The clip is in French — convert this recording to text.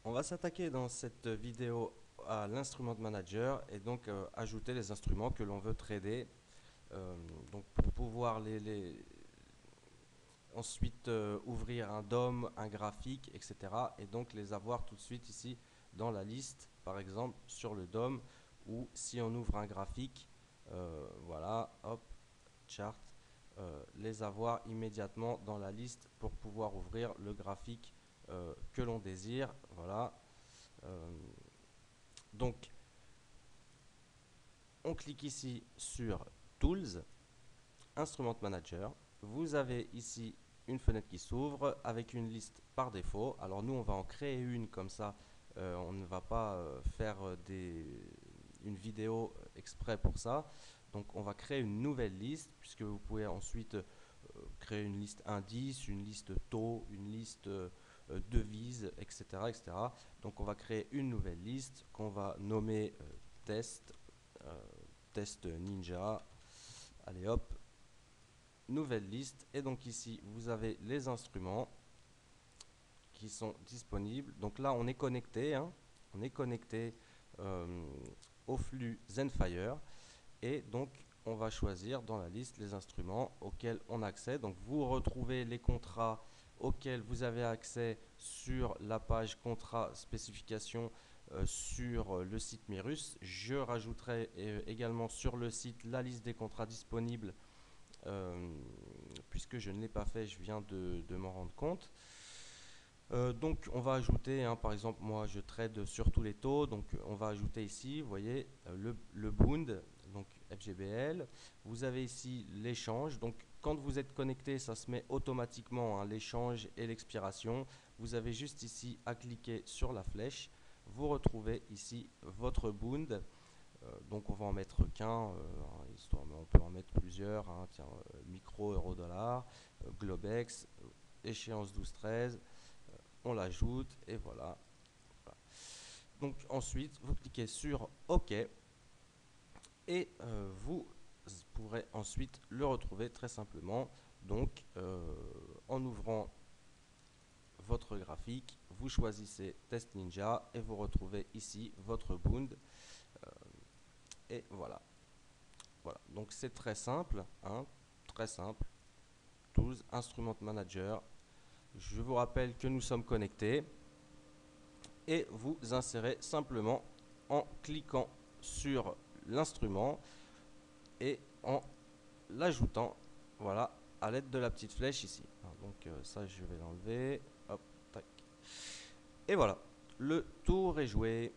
On va s'attaquer dans cette vidéo à l'instrument manager et donc ajouter les instruments que l'on veut trader. Donc pour pouvoir ensuite ouvrir un DOM, un graphique, etc. Et donc les avoir tout de suite ici dans la liste, par exemple sur le DOM, ou si on ouvre un graphique, voilà, hop, chart, les avoir immédiatement dans la liste pour pouvoir ouvrir le graphique que l'on désire. Voilà. Euh, donc, on clique ici sur Tools, Instrument Manager. Vous avez ici une fenêtre qui s'ouvre avec une liste par défaut. Alors nous, on va en créer une comme ça. On ne va pas faire une vidéo exprès pour ça. Donc on va créer une nouvelle liste puisque vous pouvez ensuite créer une liste indice, une liste taux, une liste devise, etc., etc. Donc on va créer une nouvelle liste qu'on va nommer test, euh, test ninja. Allez hop, nouvelle liste. Et donc ici, vous avez les instruments qui sont disponibles. Donc là, on est connecté, hein, on est connecté au flux Zenfire. Et donc, on va choisir dans la liste les instruments auxquels on a accès. Donc, vous retrouvez les contrats auxquels vous avez accès sur la page contrat spécification sur le site Mirus. Je rajouterai également sur le site la liste des contrats disponibles puisque je ne l'ai pas fait, je viens de m'en rendre compte. Donc on va ajouter, hein, par exemple moi je trade sur tous les taux, donc on va ajouter ici, vous voyez, le Bund, donc FGBL. Vous avez ici l'échange, donc quand vous êtes connecté, ça se met automatiquement, hein, l'échange et l'expiration. Vous avez juste ici à cliquer sur la flèche, vous retrouvez ici votre Bund. Donc on va en mettre qu'un, histoire, mais on peut en mettre plusieurs, hein, tiens, micro euro dollar, Globex, échéance 12-13, on l'ajoute et voilà. Voilà. Donc ensuite, vous cliquez sur OK et vous pourrez ensuite le retrouver très simplement. Donc en ouvrant votre graphique, vous choisissez Test Ninja et vous retrouvez ici votre Bund. Et voilà. Voilà. Donc c'est très simple, hein, très simple. Tools, Instrument Manager. Je vous rappelle que nous sommes connectés. Et vous insérez simplement en cliquant sur l'instrument et en l'ajoutant, voilà, à l'aide de la petite flèche ici. Donc ça je vais l'enlever, hop, tac. Et voilà, le tour est joué.